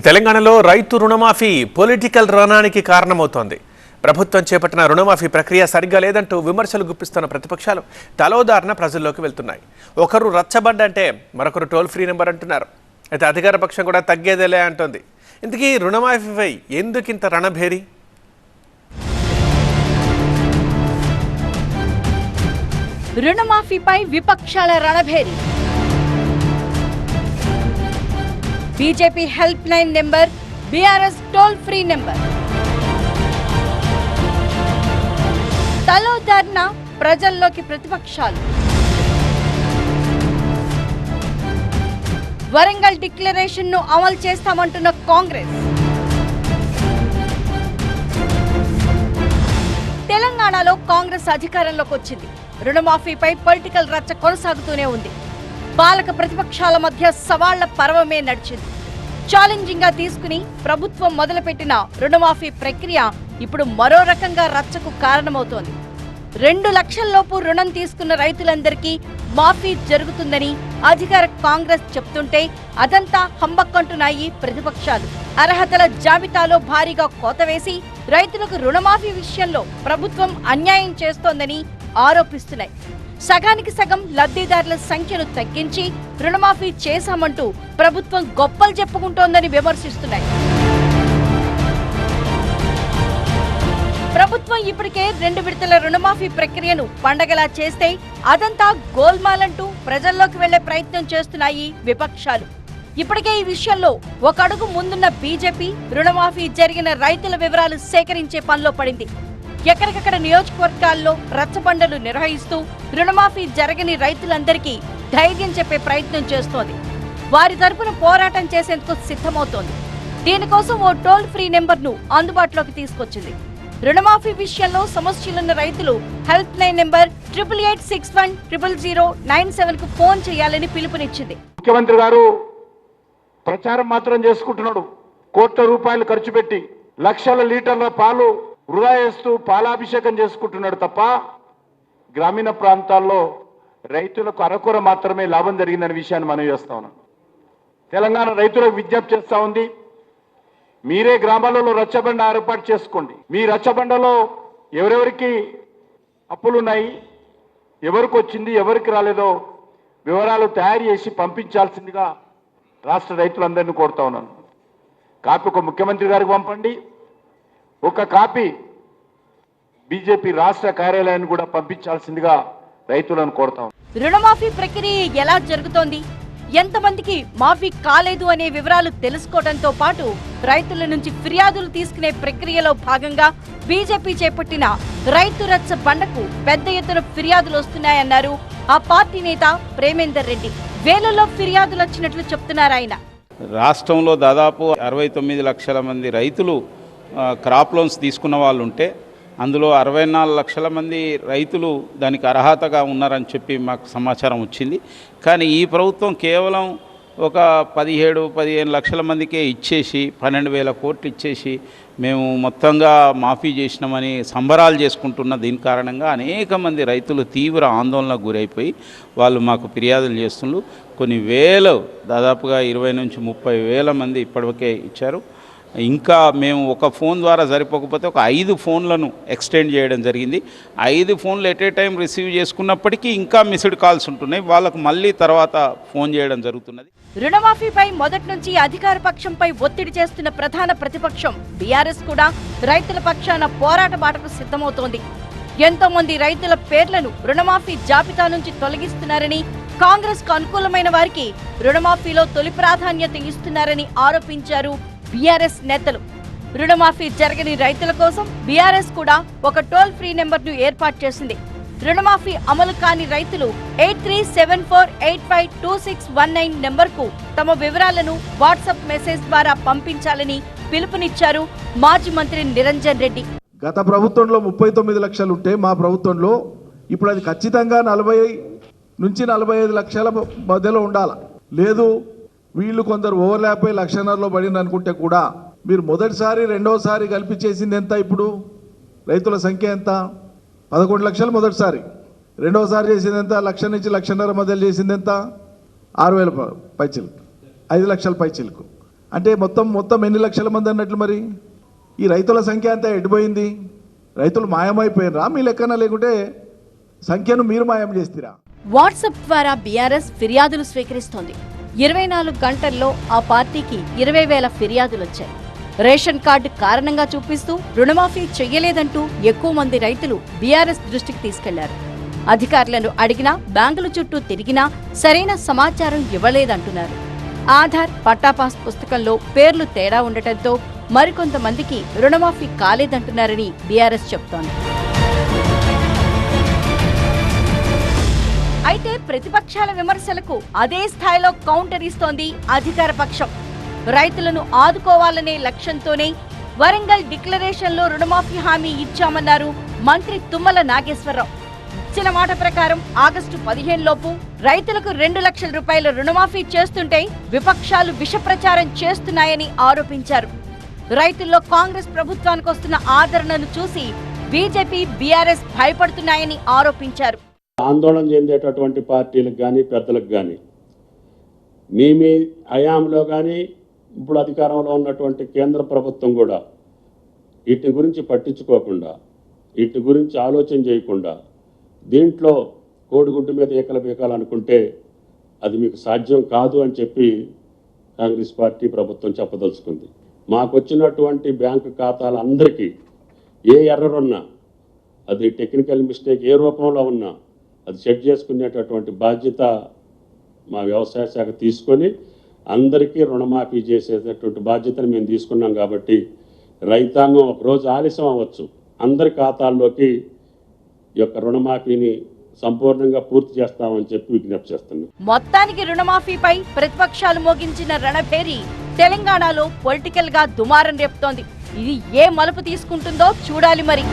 తెలంగాణలో రైతు రుణమాఫీ పొలిటికల్ రణానికి కారణమవుతోంది. ప్రభుత్వం చేపట్టిన రుణమాఫీ ప్రక్రియ సరిగ్గా లేదంటూ విమర్శలు గుప్పిస్తున్న ప్రతిపక్షాలు తలోదారణ ప్రజల్లోకి వెళ్తున్నాయి. ఒకరు రచ్చబండంటే మరొకరు టోల్ ఫ్రీ నెంబర్ అంటున్నారు. అయితే అధికార పక్షం కూడా తగ్గేదేలే అంటోంది. ఇంతకీ రుణమాఫీపై ఎందుకింత రణభేరి? రుణమాఫీపై విపక్షాల రణభేరి. BJP help line number, BRS toll free number. తలోదారణ ప్రజల్లోకి ప్రతిపక్షాలు. వరంగల్ డిక్లరేషన్ ను అమలు చేస్తామంటున్న కాంగ్రెస్. తెలంగాణలో కాంగ్రెస్ అధికారంలోకి వచ్చింది. రుణమాఫీపై పొలిటికల్ రచ్చ కొనసాగుతూనే ఉంది. పాలక ప్రతిపక్షాల మధ్య సవాళ్ల పర్వమే నడిచింది. ఛాలెంజింగ్ గా తీసుకుని ప్రభుత్వం మొదలుపెట్టిన రుణమాఫీ ప్రక్రియ ఇప్పుడు మరో రకంగా రచ్చకు కారణమవుతోంది. 2 లక్షల్లోపు రుణం తీసుకున్న రైతులందరికీ మాఫీ జరుగుతుందని అధికార కాంగ్రెస్ చెప్తుంటే అదంతా హంబక్కంటున్నాయి ప్రతిపక్షాలు. అర్హతల జాబితాలో భారీగా కోత వేసి రైతులకు రుణమాఫీ విషయంలో ప్రభుత్వం అన్యాయం చేస్తోందని ఆరోపిస్తున్నాయి. సగానికి సగం లబ్ధిదారుల సంఖ్యను తగ్గించి రుణమాఫీ చేశామంటూ ప్రభుత్వం గొప్పలు చెప్పుకుంటోందని విమర్శిస్తున్నాయి. ప్రభుత్వం ఇప్పటికే 2 విడతల రుణమాఫీ ప్రక్రియను పండగలా చేస్తే అదంతా గోల్మాలంటూ ప్రజల్లోకి వెళ్లే ప్రయత్నం చేస్తున్నాయి విపక్షాలు. ఇప్పటికే ఈ విషయంలో ఒక అడుగు ముందున్న బీజేపీ రుణమాఫీ జరిగిన రైతుల వివరాలు సేకరించే పనిలో పడింది. ఎక్కడికక్కడ నియోజకవర్గాల్లో రచ్చబండలు నిర్వహిస్తూ రుణమాఫీ జరగని రైతులందరికీ ధైర్యం చెప్పే ప్రయత్నం చేస్తోంది. వారి తరపున పోరాటం చేసేందుకు సిద్ధమవుతోంది. దీనికోసం ఓ టోల్ ఫ్రీ నెంబర్ ను అందుబాటులోకి తీసుకొచ్చింది. రుణమాఫీ విషయంలో సమస్యలున్న రైతులు హెల్ప్ లైన్ నెంబర్ 8861000997 కు ఫోన్ చేయాలని పిలుపునిచ్చింది. ముఖ్యమంత్రి గారు ప్రచారం మాత్రం చేసుకుంటున్నాడు. కోట్ల రూపాయలు ఖర్చు పెట్టి లక్షల లీటర్ల పాలు వృధా చేస్తూ పాలాభిషేకం చేసుకుంటున్నాడు తప్ప గ్రామీణ ప్రాంతాల్లో రైతులకు అరకొర మాత్రమే లాభం జరిగిందనే విషయాన్ని మనం చేస్తా ఉన్నాం. తెలంగాణ రైతులకు విజ్ఞప్తి చేస్తా ఉంది, మీరే గ్రామాలలో రచ్చబండ ఏర్పాటు చేసుకోండి. మీ రచ్చబండలో ఎవరెవరికి అప్పులున్నాయి, ఎవరికి వచ్చింది, ఎవరికి రాలేదో వివరాలు తయారు చేసి పంపించాల్సిందిగా రాష్ట్ర రైతులందరినీ కోరుతా ఉన్నాను. కాపీ ఒక ముఖ్యమంత్రి గారికి పంపండి, ఒక కాపీ బీజేపీ రాష్ట్ర కార్యాలయాన్ని కూడా పంపించాల్సిందిగా రైతులను కోరుతాం. రుణమాఫీ ప్రక్రియ ఎలా జరుగుతోంది, ఎంతమందికి మాఫీ కాలేదు అనే వివరాలు తెలుసుకోవడంతో పాటు రైతుల నుంచి ఫిర్యాదులు తీసుకునే ప్రక్రియలో భాగంగా బీజేపీ చేపట్టిన రైతు రచ్చ బండకు పెద్ద ఎత్తున ఫిర్యాదులు వస్తున్నాయన్నారు ఆ పార్టీ నేత ప్రేమేందర్ రెడ్డి. వేలలో ఫిర్యాదులు వచ్చినట్లు చెప్తున్నారు ఆయన. రాష్ట్రంలో దాదాపు 69 లక్షల మంది రైతులు క్రాప్ లోన్స్ తీసుకున్న వాళ్ళు ఉంటే అందులో 64 లక్షల మంది రైతులు దానికి అర్హతగా ఉన్నారని చెప్పి మాకు సమాచారం వచ్చింది. కానీ ఈ ప్రభుత్వం కేవలం ఒక 17-15 లక్షల మందికే ఇచ్చేసి 12,000 కోట్లు ఇచ్చేసి మేము మొత్తంగా మాఫీ చేసినామని సంబరాలు చేసుకుంటున్న దీని కారణంగా అనేక మంది రైతులు తీవ్ర ఆందోళనకు గురైపోయి వాళ్ళు మాకు ఫిర్యాదులు చేస్తున్నారు. కొన్ని వేలు, దాదాపుగా 20 నుంచి 30 వేల మంది ఇప్పటికే ఇచ్చారు. ఇంకా మేము ఒక ఫోన్ ద్వారా సరిపోకపోతే ఒక 5 ఫోన్లను ఎక్స్టెండ్ చేయడం జరిగింది. 5 ఫోన్లు ఎట్ ఏ టైం రిసీవ్ చేసుకున్నప్పటికీ ఇంకా మిస్డ్ కాల్స్ ఉంటున్నాయి. వాళ్ళకు మళ్ళీ తర్వాత ఫోన్ చేయడం జరుగుతున్నది. రుణమాఫీపై మొదటి నుంచి అధికార పక్షంపై ఒత్తిడి చేస్తున్న ప్రధాన ప్రతిపక్షం బీఆర్ఎస్ కూడా రైతుల పక్షాన పోరాట బాటకు సిద్ధమవుతోంది. ఎంతో మంది రైతుల పేర్లను రుణమాఫీ జాబితా నుంచి తొలగిస్తున్నారని, కాంగ్రెస్ కు అనుకూలమైన వారికి రుణమాఫీలో తొలి ప్రాధాన్యత ఇస్తున్నారని ఆరోపించారు బీఆర్ఎస్ నేతలు. రుణమాఫీ జరగని రైతుల కోసం బీఆర్ఎస్ కూడా ఒక టోల్ ఫ్రీ నెంబర్ ను ఏర్పాటు చేసింది. రుణమాఫీ అమలు కాని రైతులు 8374852619 నెంబర్ కు తమ వివరాలను వాట్సాప్ మెసేజ్ ద్వారా పంపించాలని పిలుపునిచ్చారు మాజీ మంత్రి నిరంజన్ రెడ్డి. గత ప్రభుత్వంలో 39 లక్షలు ఉంటే మా ప్రభుత్వంలో ఇప్పుడు అది ఖచ్చితంగా 40 నుంచి 45 లక్షల మధ్యలో ఉండాల. లేదు వీళ్ళు కొందరు ఓవర్లాప్ అయి 1.5 పడింది అనుకుంటే కూడా మీరు మొదటిసారి రెండోసారి కలిపి చేసింది ఎంత? ఇప్పుడు రైతుల సంఖ్య ఎంత? 11 లక్షలు మొదటిసారి. రెండోసారి చేసింది ఎంత? 1 నుంచి 1.5 మధ్యలో చేసింది ఎంత? 6,000 పైచిలకు, 5 లక్షల పైచిలకు. అంటే మొత్తం ఎన్ని లక్షల మంది అన్నట్లు మరి ఈ రైతుల సంఖ్య అంతా ఎడిపోయింది? రైతులు మాయమైపోయినరా మీ లెక్కన, లేకుంటే సంఖ్యను మీరు మాయం చేస్తారా? వాట్సాప్ ద్వారా బీఆర్ఎస్ ఫిర్యాదులు స్వీకరిస్తోంది. 24 గంటల్లో ఆ పార్టీకి 20,000 ఫిర్యాదులొచ్చాయి. రేషన్ కార్డు కారణంగా చూపిస్తూ రుణమాఫీ చెయ్యలేదంటూ ఎక్కువ మంది రైతులు బీఆర్ఎస్ దృష్టికి తీసుకెళ్లారు. అధికారులను అడిగినా, బ్యాంకుల చుట్టూ తిరిగినా సరైన సమాచారం ఇవ్వలేదంటున్నారు. ఆధార్, పట్టాపాస్ పుస్తకంలో పేర్లు తేడా ఉండటంతో మరికొంతమందికి రుణమాఫీ కాలేదంటున్నారని బీఆర్ఎస్ చెబుతోంది. అయితే ప్రతిపక్షాల విమర్శలకు అదే స్థాయిలో కౌంటర్ ఇస్తోంది అధికార పక్షం. రైతులను ఆదుకోవాలనే లక్ష్యంతోనే వరంగల్ డిక్లరేషన్లో రుణమాఫీ హామీ ఇచ్చామన్నారు మంత్రి తుమ్మల నాగేశ్వరరావు. ఇచ్చిన మాట ప్రకారం ఆగస్టు 15 లోపు రైతులకు 2 లక్షల రూపాయల రుణమాఫీ చేస్తుంటే విపక్షాలు విష ప్రచారం చేస్తున్నాయని ఆరోపించారు. రైతుల్లో కాంగ్రెస్ ప్రభుత్వానికి వస్తున్న ఆదరణను చూసి బీజేపీ, బీఆర్ఎస్ భయపడుతున్నాయని ఆరోపించారు. ఆందోళన చెందేటటువంటి పార్టీలకు కానీ పెద్దలకు కానీ మీ హయాంలో కానీ ఇప్పుడు అధికారంలో ఉన్నటువంటి కేంద్ర ప్రభుత్వం కూడా వీటి గురించి పట్టించుకోకుండా, వీటి గురించి ఆలోచన చేయకుండా దీంట్లో కోడిగుడ్డు మీద ఏకల బీకాలనుకుంటే అది మీకు సాధ్యం కాదు అని చెప్పి కాంగ్రెస్ పార్టీ ప్రభుత్వం చెప్పదలుచుకుంది. మాకు వచ్చినటువంటి బ్యాంకు ఖాతాలందరికీ ఏ ఎర్రర్ ఉన్నా, అది టెక్నికల్ మిస్టేక్ ఏ రూపంలో ఉన్నా అది సెట్ చేసుకునేటటువంటి బాధ్యత మా వ్యవసాయ శాఖ తీసుకొని అందరికీ రుణమాఫీ చేసేటటువంటి బాధ్యతను మేము తీసుకున్నాం. కాబట్టి రైతాంగం ఒకరోజు ఆలస్యం అవ్వచ్చు, అందరి ఖాతాల్లోకి ఈ యొక్క రుణమాఫీని సంపూర్ణంగా పూర్తి చేస్తామని చెప్పి విజ్ఞప్తి చేస్తున్నాం. మొత్తానికి రుణమాఫీపై ప్రతిపక్షాలు మోగించిన రణభేరి తెలంగాణలో పొలిటికల్ గా దుమారం రేపుతోంది. ఇది ఏ మలుపు తీసుకుంటుందో చూడాలి మరి.